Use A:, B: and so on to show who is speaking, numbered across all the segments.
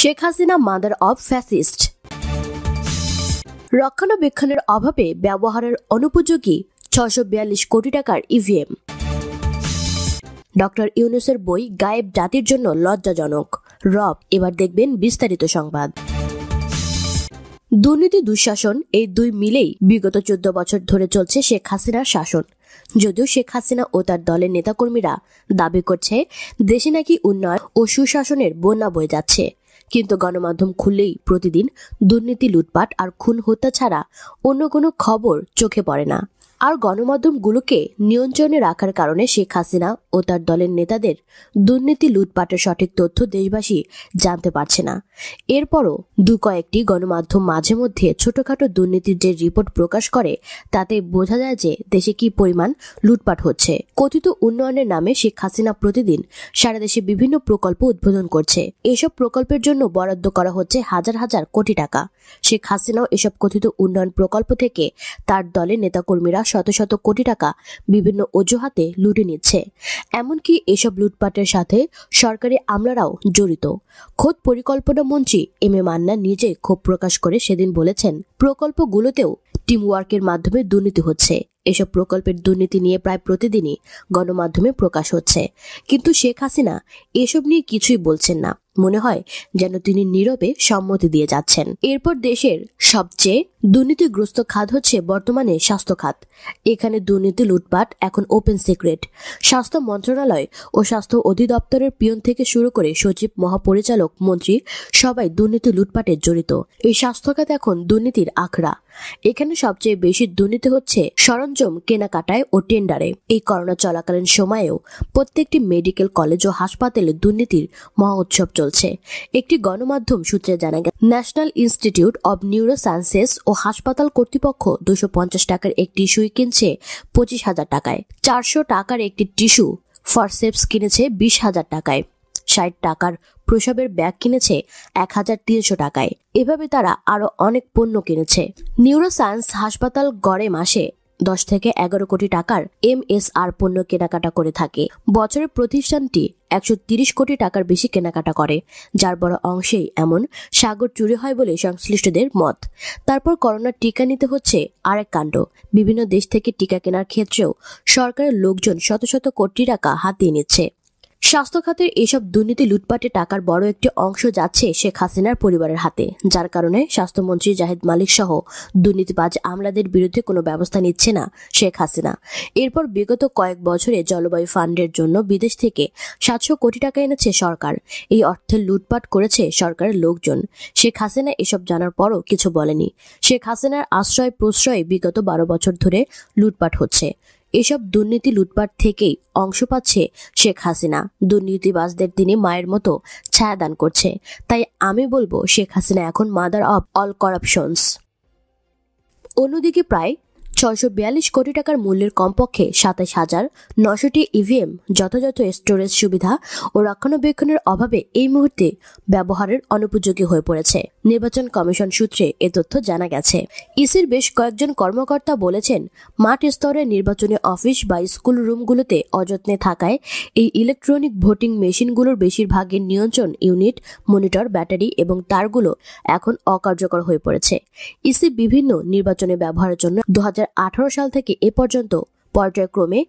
A: Sheikh Hasina mother of fascist. রক্ষণাবেক্ষণের অভাবে ব্যবহারের অনুপযোগী ৬৪২ কোটি টাকার ইভিএম। ডক্টর ইউনূসের বই গায়েব জাতির জন্য লজ্জাজনক। রব এবার দেখবেন বিস্তারিত সংবাদ। দুর্নীতি দুঃশাসন এই দুই মিলেই বিগত ১৪ বছর ধরে চলছে শেখ হাসিনার শাসন। যদিও শেখ হাসিনা ও তার দলের নেতাকর্মীরা দাবি করছে দেশে নাকি উন্নয়ন ও সুশাসনের বন্যা বয়ে যাচ্ছে, কিন্তু গণমাধ্যম খুললেই প্রতিদিন দুর্নীতি, লুটপাট আর খুন হত্যা ছাড়া অন্য কোনো খবর চোখে পড়ে না। আর গণমাধ্যমগুলোকে নিয়ন্ত্রণে রাখার কারণে শেখ হাসিনা ও তার দলের নেতাদের দুর্নীতি, লুটপাটের সঠিক তথ্য দেশবাসী জানতে পারছে না। এরপরও কয়েকটি গণমাধ্যম মাঝে মধ্যে ছোটখাটো দুর্নীতির যে রিপোর্ট প্রকাশ করে, তাতে বোঝা যায় যে দেশে কি পরিমাণ লুটপাট হচ্ছে। কথিত উন্নয়নের নামে শেখ হাসিনা প্রতিদিন সারা দেশে বিভিন্ন প্রকল্প উদ্বোধন করছে। এসব প্রকল্পের জন্য বরাদ্দ করা হচ্ছে হাজার হাজার কোটি টাকা। শেখ হাসিনাও এসব কথিত উন্নয়ন প্রকল্প থেকে তার দলের নেতাকর্মীরা শত শত কোটি টাকা বিভিন্ন অজুহাতে লুটে নিচ্ছে। এমনকি এসব লুটপাটের সাথে সরকারি আমলারাও জড়িত। খোদ পরিকল্পনা মন্ত্রী এম এ মান্নান নিজে ক্ষোভ প্রকাশ করে সেদিন বলেছেন, প্রকল্পগুলোতেও টিমওয়ার্কের মাধ্যমে দুর্নীতি হচ্ছে। এসব প্রকল্পের দুর্নীতি নিয়ে প্রায় প্রতিদিনই গণমাধ্যমে প্রকাশ হচ্ছে, কিন্তু শেখ হাসিনা এসব নিয়ে কিছুই বলছেন না। মনে হয় যেন তিনি নীরবে সম্মতি দিয়ে যাচ্ছেন। এরপর দেশের সবচেয়ে দুর্নীতিগ্রস্ত খাত হচ্ছে বর্তমানে স্বাস্থ্য খাত। এখানে দুর্নীতি, লুটপাট এখন ওপেন সিক্রেট। স্বাস্থ্য মন্ত্রণালয় ও স্বাস্থ্য অধিদপ্তরের পিয়ন থেকে শুরু করে সচিব, মহাপরিচালক, মন্ত্রী সবাই দুর্নীতি, লুটপাটে জড়িত। এই স্বাস্থ্য খাত এখন দুর্নীতির আখড়া। এখানে সবচেয়ে বেশি দুর্নীতি হচ্ছে সরঞ্জাম কেনাকাটায় ও টেন্ডারে। এই করোনা চলাকালীন সময়েও প্রত্যেকটি মেডিকেল কলেজ ও হাসপাতালে দুর্নীতির মহোৎসব চলছে। একটি গণমাধ্যম সূত্রে জানা গেছে, national institute of neuro sciences ও হাসপাতাল কর্তৃপক্ষ ২৫০ টাকার একটি সুই কিনছে ২৫,০০০ টাকায়, ৪০০ টাকার একটি টিস্যু ফরসেপস কিনেছে ২০,০০০ টাকায়, ৬০ টাকার প্রসবের ব্যাগ কিনেছে ১,৩০০ টাকায়। এভাবে তারা আরো অনেক পণ্য কিনেছে। নিউরো সায়েন্স হাসপাতাল গড়ে মাসে ১০ থেকে ১১ কোটি টাকার MSR পণ্য কেনাকাটা করে থাকে। বছরে প্রতিষ্ঠানটি ১৩০ কোটি টাকার বেশি কেনাকাটা করে, যার বড় অংশেই এমন সাগর চুরি হয় বলে সংশ্লিষ্টদের মত। তারপর করোনার টিকা নিতে হচ্ছে আরেক কাণ্ড। বিভিন্ন দেশ থেকে টিকা কেনার ক্ষেত্রেও সরকারের লোকজন শত শত কোটি টাকা হাতিয়ে নিচ্ছে। স্বাস্থ্য খাতের এসব দুর্নীতি, লুটপাটে টাকার বড় একটি অংশ যাচ্ছে শেখ হাসিনার পরিবারের হাতে, যার কারণে স্বাস্থ্যমন্ত্রী জাহিদ মালিক সহ দুর্নীতিবাজ আমলাদের বিরুদ্ধে কোনো ব্যবস্থা নিচ্ছে না শেখ হাসিনা। এরপর বিগত কয়েক বছরে জলবায়ু ফান্ডের জন্য বিদেশ থেকে ৭০০ কোটি টাকা এনেছে সরকার। এই অর্থের লুটপাট করেছে সরকারের লোকজন। শেখ হাসিনা এসব জানার পরও কিছু বলেনি। শেখ হাসিনার আশ্রয় প্রশ্রয়ে বিগত ১২ বছর ধরে লুটপাট হচ্ছে। এসব দুর্নীতি, লুটপাট থেকেই অংশ পাচ্ছে শেখ হাসিনা। দুর্নীতিবাজদের তিনি মায়ের মতো ছায়াদান করছে। তাই আমি বলবো, শেখ হাসিনা এখন মাদার অব অল করাপশনস। অন্যদিকে প্রায় ৬৪২ কোটি টাকার মূল্যের কমপক্ষে ২৭,৯০০টি ইভিএম যথাযথ স্টোরেজ সুবিধা ও রক্ষণাবেক্ষণের অভাবে এই মুহূর্তে ব্যবহারের অনুপযোগী হয়ে পড়েছে। নির্বাচন কমিশন সূত্রে এ তথ্য জানা গেছে। ইসির বেশ কয়েকজন কর্মকর্তা বলেছেন, মাঠ স্তরে নির্বাচনী অফিস বা স্কুল রুমগুলোতে অযত্নে থাকায় এই ইলেকট্রনিক ভোটিং মেশিনগুলোর বেশিরভাগের নিয়ন্ত্রণ ইউনিট, মনিটর, ব্যাটারি এবং তারগুলো এখন অকার্যকর হয়ে পড়েছে। ইসি বিভিন্ন নির্বাচনে ব্যবহারের জন্য ২০১৮ সাল থেকে এ পর্যন্ত পর্যায়ক্রমে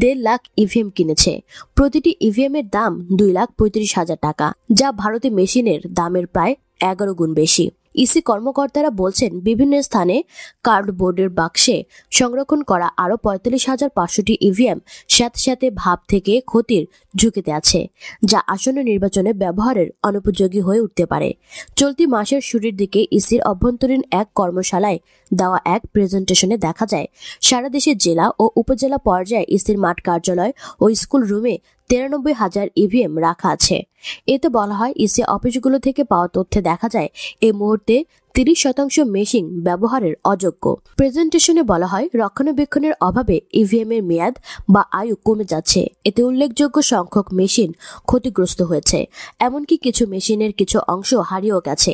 A: ১.৫ লাখ ইভিএম কিনেছে। প্রতিটি ইভিএম এর দাম ২,৩৫,০০০ টাকা, যা ভারতে মেশিনের দামের প্রায় ১১ গুণ বেশি। ইসি কর্মকর্তারা বলছেন, বিভিন্ন স্থানে কার্ডবোর্ডের বাক্সে সংরক্ষণ করা আরও ৪৫,৫০০টি ইভিএম স্যাঁতস্যাঁতে ভাব থেকে ক্ষতির ঝুঁকিতে আছে, যা আসন্ন নির্বাচনে ব্যবহারের অনুপযোগী হয়ে উঠতে পারে। চলতি মাসের শুরুর দিকে ইসির অভ্যন্তরীণ এক কর্মশালায় দেওয়া এক প্রেজেন্টেশনে দেখা যায়, সারা দেশের জেলা ও উপজেলা পর্যায়ে ইসির মাঠ, কার্যালয় ও স্কুল রুমে ৯৩,০০০ ইভিএম রাখা আছে। এতে বলা হয়, ইসি অফিসগুলো থেকে পাওয়া তথ্যে দেখা যায় এই মুহূর্তে ৩০% মেশিন ব্যবহারের অযোগ্য। প্রেজেন্টেশনে বলা হয়, রক্ষণাবেক্ষণের অভাবে ইভিএম এর মেয়াদ বা আয়ু কমে যাচ্ছে। এতে উল্লেখযোগ্য সংখ্যক মেশিন ক্ষতিগ্রস্ত হয়েছে, এমনকি কিছু মেশিনের কিছু অংশ হারিয়েও গেছে।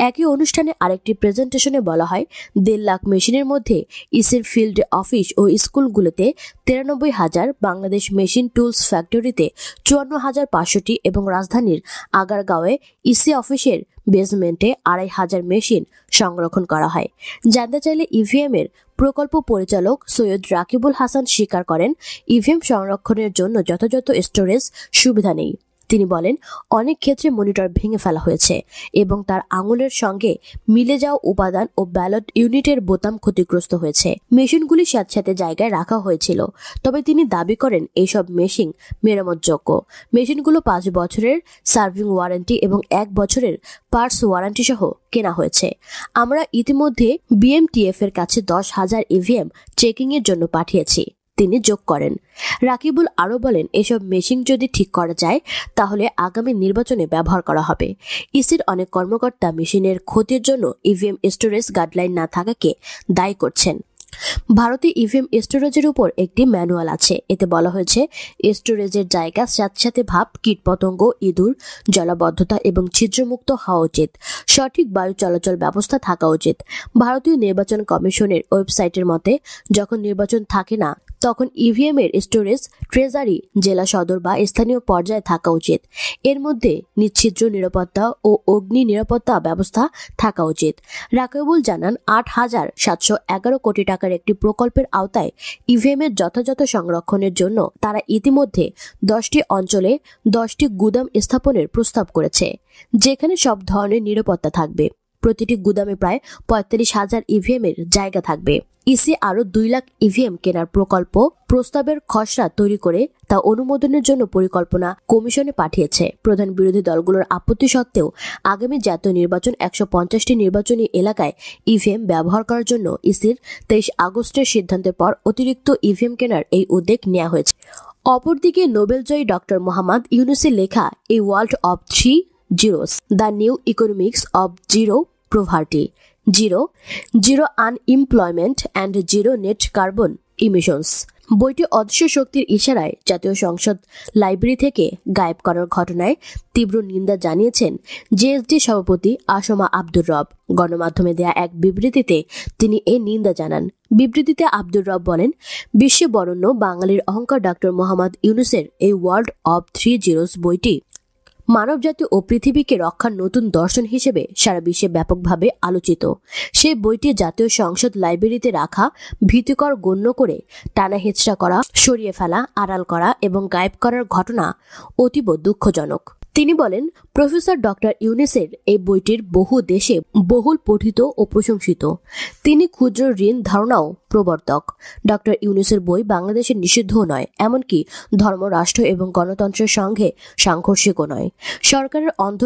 A: একই অনুষ্ঠানে আরেকটি প্রেজেন্টেশনে বলা হয়, ১.৫ লাখ মেশিনের মধ্যে ইসির ফিল্ড অফিস ও স্কুলগুলোতে ৯৩,০০০, বাংলাদেশ মেশিন টুলস ফ্যাক্টরিতে ৫৪,৫০০টি এবং রাজধানীর আগারগাঁওয়ে ইসি অফিসের বেসমেন্টে 2500 মেশিন সংরক্ষণ করা হয়। জানতে চাইলে ইভিএম এর প্রকল্প পরিচালক সৈয়দ রাকিবুল হাসান স্বীকার করেন, ইভিএম সংরক্ষণের জন্য যথাযথ স্টোরেজ সুবিধা নেই। তিনি বলেন, অনেক ক্ষেত্রে মনিটর ভেঙে ফেলা হয়েছে এবং তার আঙুলের সঙ্গে মিলে যাওয়া উপাদান ও ব্যালট ইউনিটের বোতাম ক্ষতিগ্রস্ত হয়েছে। মেশিনগুলি স্যাঁতস্যাঁতে জায়গায় রাখা হয়েছিল, তবে তিনি দাবি করেন এইসব মেশিন মেরামতযোগ্য। মেশিনগুলো 5 বছরের সার্ভিং ওয়ারেন্টি এবং 1 বছরের পার্টস ওয়ারেন্টি সহ কেনা হয়েছে। আমরা ইতিমধ্যে বিএমটিএফ এর কাছে 10,000 ইভিএম চেকিং এর জন্য পাঠিয়েছি, তিনি যোগ করেন। রাকিবুল আরও বলেন, এসব মেশিন যদি ঠিক করা যায় তাহলে আগামী নির্বাচনে ব্যবহার করা হবে। ইসির অনেক কর্মকর্তা মেশিনের ক্ষতির জন্য ইভিএম স্টোরেজ গাইডলাইন না থাকাকে দায়ী করছেন। ভারতে ইভিএম স্টোরেজের উপর একটি ম্যানুয়াল আছে। এতে বলা হয়েছে, স্টোরেজের জায়গা স্যাঁতস্যাঁতে ভাব, কীটপতঙ্গ, ইঁদুর, জলাবদ্ধতা এবং ছিদ্রমুক্ত হওয়া উচিত। সঠিক বায়ু চলাচল ব্যবস্থা থাকা উচিত। ভারতীয় নির্বাচন কমিশনের ওয়েবসাইটের মতে, যখন নির্বাচন থাকে না তখন ইভিএম এর স্টোরেজ ট্রেজারি, জেলা সদর বা স্থানীয় পর্যায়ে থাকা উচিত। এর মধ্যে নিচ্ছিদ্র নিরাপত্তা ও অগ্নি নিরাপত্তা ব্যবস্থা থাকা উচিত। রাকিবুল জানান, 8,711 কোটি টাকার একটি প্রকল্পের আওতায় ইভিএম এর যথাযথ সংরক্ষণের জন্য তারা ইতিমধ্যে 10টি অঞ্চলে 10টি গুদাম স্থাপনের প্রস্তাব করেছে, যেখানে সব ধরনের নিরাপত্তা থাকবে। প্রতিটি গুদামে প্রায় 45,000 ইভিএম এর জায়গা থাকবে। ইসি আরও 2 লাখ ইভিএম কেনার প্রকল্প প্রস্তাবের খসড়া তৈরি করে তা অনুমোদনের জন্য পরিকল্পনা কমিশনে পাঠিয়েছে। প্রধান বিরোধী দলগুলোর আপত্তি সত্ত্বেও আগামী জাতীয় নির্বাচন 150টি নির্বাচনী এলাকায় ইভিএম ব্যবহার করার জন্য ইসির 23 আগস্টের সিদ্ধান্তের পর অতিরিক্ত ইভিএম কেনার এই উদ্যোগ নেওয়া হয়েছে। অপরদিকে নোবেলজয়ী ডক্টর মোহাম্মদ ইউনূসের লেখা a world of 3 zeros, the new economics of zero poverty, zero unemployment and zero net carbon emissions বইটি অদৃশ্য শক্তির ইশারায় জাতীয় সংসদ লাইব্রেরি থেকে গায়েব করার ঘটনায় তীব্র নিন্দা জানিয়েছেন জেএসডি সভাপতি আসমা আব্দুর রব। গণমাধ্যমে দেয়া এক বিবৃতিতে তিনি এই নিন্দা জানান। বিবৃতিতে আব্দুর রব বলেন, বিশ্বে বরেণ্য বাঙালির অহংকার ডক্টর মোহাম্মদ ইউনূসের এই ওয়ার্ল্ড অব 3 জিরোস বইটি মানবজাতি ও পৃথিবীকে রক্ষার নতুন দর্শন হিসেবে সারা বিশ্বে ব্যাপকভাবে আলোচিত। সেই বইটি জাতীয় সংসদ লাইব্রেরিতে রাখা ভীতিকর গণ্য করে টানা হেঁচড়া করা, সরিয়ে ফেলা, আড়াল করা এবং গায়েব করার ঘটনা অতীব দুঃখজনক। তিনি বলেন, প্রফেসর ডক্টর ইউনূসের এই বইটির বহু দেশে বহুল পঠিত ও প্রশংসিত। তিনি ক্ষুদ্র ঋণ ধারণাও প্রবর্তক। ডক্টর ইউনূসের বই বাংলাদেশে নিষিদ্ধও নয়, এমনকি ধর্ম, রাষ্ট্র এবং গণতন্ত্রের সঙ্গে সাংঘর্ষিকও নয়। সরকারের অন্ধ